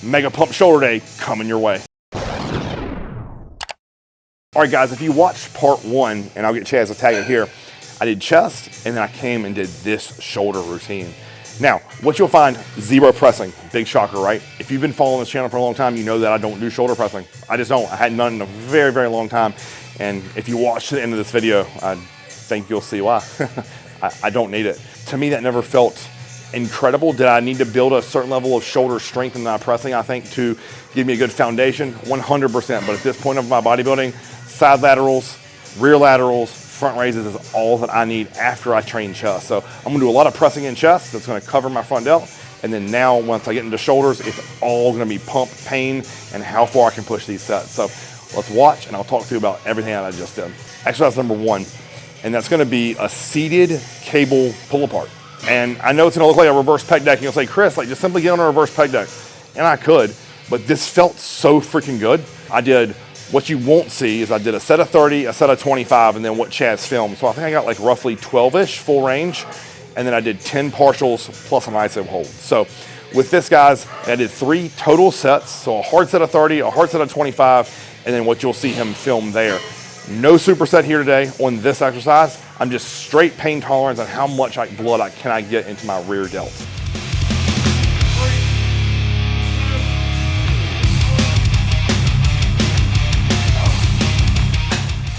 Mega Pump Shoulder Day coming your way. All right, guys, if you watched part one, and I'll get Chaz to tag it here, I did chest, and then I came and did this shoulder routine. Now, what you'll find, zero pressing. Big shocker, right? If you've been following this channel for a long time, you know that I don't do shoulder pressing. I just don't. I hadn't done it in a very, very long time. And if you watch to the end of this video, I think you'll see why. I don't need it. To me, that never felt incredible. Did I need to build a certain level of shoulder strength in my pressing, I think, to give me a good foundation? 100%. But at this point of my bodybuilding, side laterals, rear laterals, front raises is all that I need after I train chest. So I'm gonna do a lot of pressing in chest. That's gonna cover my front delt. And then now, once I get into shoulders, it's all gonna be pump, pain, and how far I can push these sets. So let's watch, and I'll talk to you about everything that I just did. Exercise number one, and that's gonna be a seated cable pull apart. And I know it's gonna look like a reverse pec deck, and you'll say, Chris, like just simply get on a reverse pec deck. And I could, but this felt so freaking good. What you won't see is I did a set of 30, a set of 25, and then what Chaz filmed. So I think I got like roughly 12-ish full range, and then I did 10 partials plus an ISO hold. So with this, guys, I did 3 total sets, so a hard set of 30, a hard set of 25, and then what you'll see him film there. No superset here today on this exercise. I'm just straight pain tolerance on how much blood can I get into my rear delt.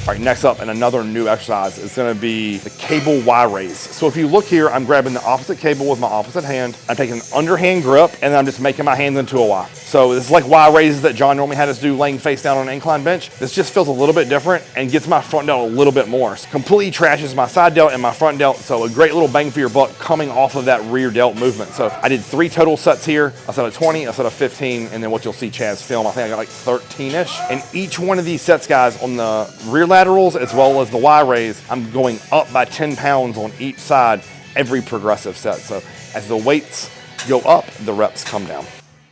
All right, next up, and another new exercise is gonna be the cable Y raise. So if you look here, I'm grabbing the opposite cable with my opposite hand. I'm taking an underhand grip, and then I'm just making my hands into a Y. So this is like Y raises that John normally had us do laying face down on an incline bench. This just feels a little bit different and gets my front delt a little bit more. So completely trashes my side delt and my front delt, so a great little bang for your buck coming off of that rear delt movement. So I did 3 total sets here, a set of 20, a set of 15, and then what you'll see Chaz film, I think I got like 13-ish. And each one of these sets, guys, on the rear laterals as well as the Y raise, I'm going up by 10 pounds on each side every progressive set. So as the weights go up, the reps come down.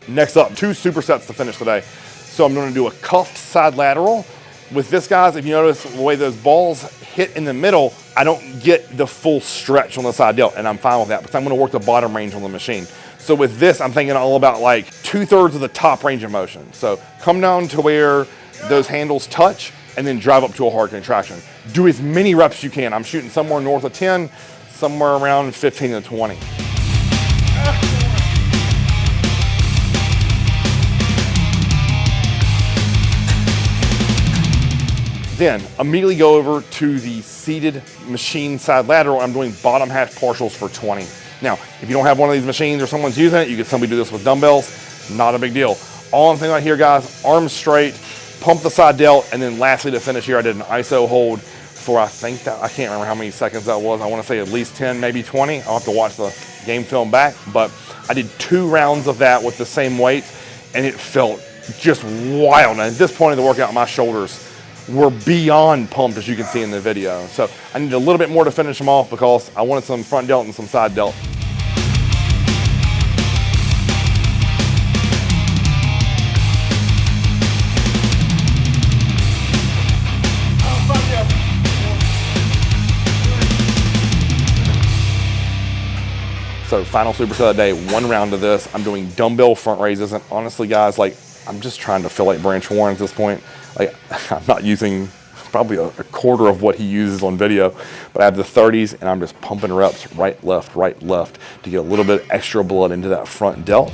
Next up, 2 supersets to finish today. So I'm gonna do a cuffed side lateral. With this, guys, if you notice the way those balls hit in the middle, I don't get the full stretch on the side delt, and I'm fine with that because I'm gonna work the bottom range on the machine. So with this, I'm thinking all about like 2/3 of the top range of motion. So come down to where those handles touch and then drive up to a hard contraction. Do as many reps as you can. I'm shooting somewhere north of 10, somewhere around 15 to 20. Then immediately go over to the seated machine side lateral. I'm doing bottom half partials for 20. Now, if you don't have one of these machines or someone's using it, you can simply do this with dumbbells. Not a big deal. All I'm thinking about here, guys, arms straight, pump the side delt, and then lastly to finish here, I did an ISO hold for I can't remember how many seconds that was. I want to say at least 10, maybe 20. I'll have to watch the game film back, but I did 2 rounds of that with the same weight, and it felt just wild. And at this point in the workout, my shoulders were beyond pumped, as you can see in the video. So I need a little bit more to finish them off because I wanted some front delt and some side delt. So final superset of the day, 1 round of this. I'm doing dumbbell front raises, and honestly, guys, like I'm just trying to feel like Branch Warren at this point. Like I'm not using probably a quarter of what he uses on video, but I have the 30s, and I'm just pumping reps right, left to get a little bit extra blood into that front delt.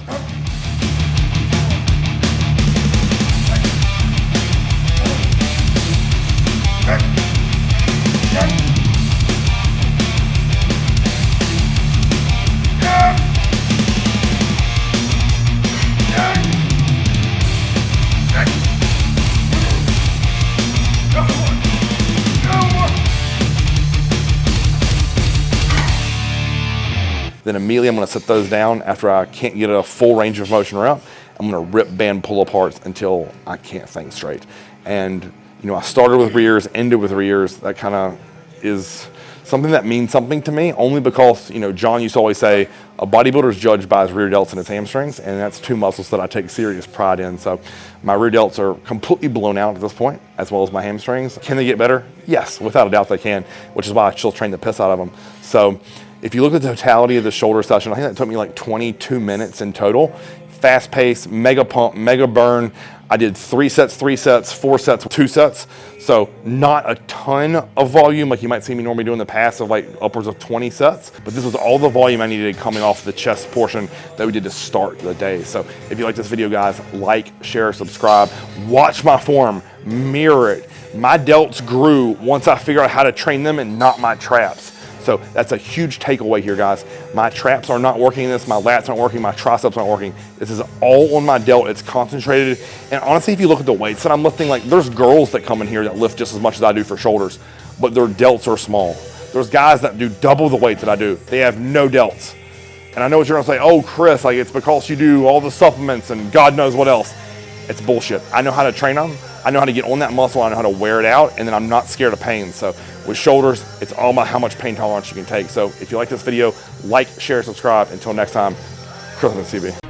Then immediately I'm gonna set those down after I can't get a full range of motion rep. I'm gonna rip band pull aparts until I can't think straight. And you know, I started with rears, ended with rears. That kind of is something that means something to me, only because, you know, John used to always say, a bodybuilder is judged by his rear delts and his hamstrings, and that's 2 muscles that I take serious pride in. So my rear delts are completely blown out at this point, as well as my hamstrings. Can they get better? Yes, without a doubt they can, which is why I still train the piss out of them. So if you look at the totality of the shoulder session, I think that took me like 22 minutes in total. fast pace, mega pump, mega burn. I did 3 sets, 4 sets, 2 sets. So not a ton of volume like you might see me normally do in the past of like upwards of 20 sets, but this was all the volume I needed coming off the chest portion that we did to start the day. So if you like this video, guys, like, share, subscribe, watch my form, mirror it. My delts grew once I figured out how to train them and not my traps. So that's a huge takeaway here, guys. My traps are not working in this, my lats aren't working, my triceps aren't working. This is all on my delt, it's concentrated. And honestly, if you look at the weights that I'm lifting, like there's girls that come in here that lift just as much as I do for shoulders, but their delts are small. There's guys that do double the weight that I do. They have no delts. And I know what you're gonna say, oh, Chris, like it's because you do all the supplements and God knows what else. It's bullshit. I know how to train them. I know how to get on that muscle. I know how to wear it out, and then I'm not scared of pain. So with shoulders, it's all about how much pain tolerance you can take. So if you like this video, like, share, subscribe. Until next time, Chris and CB.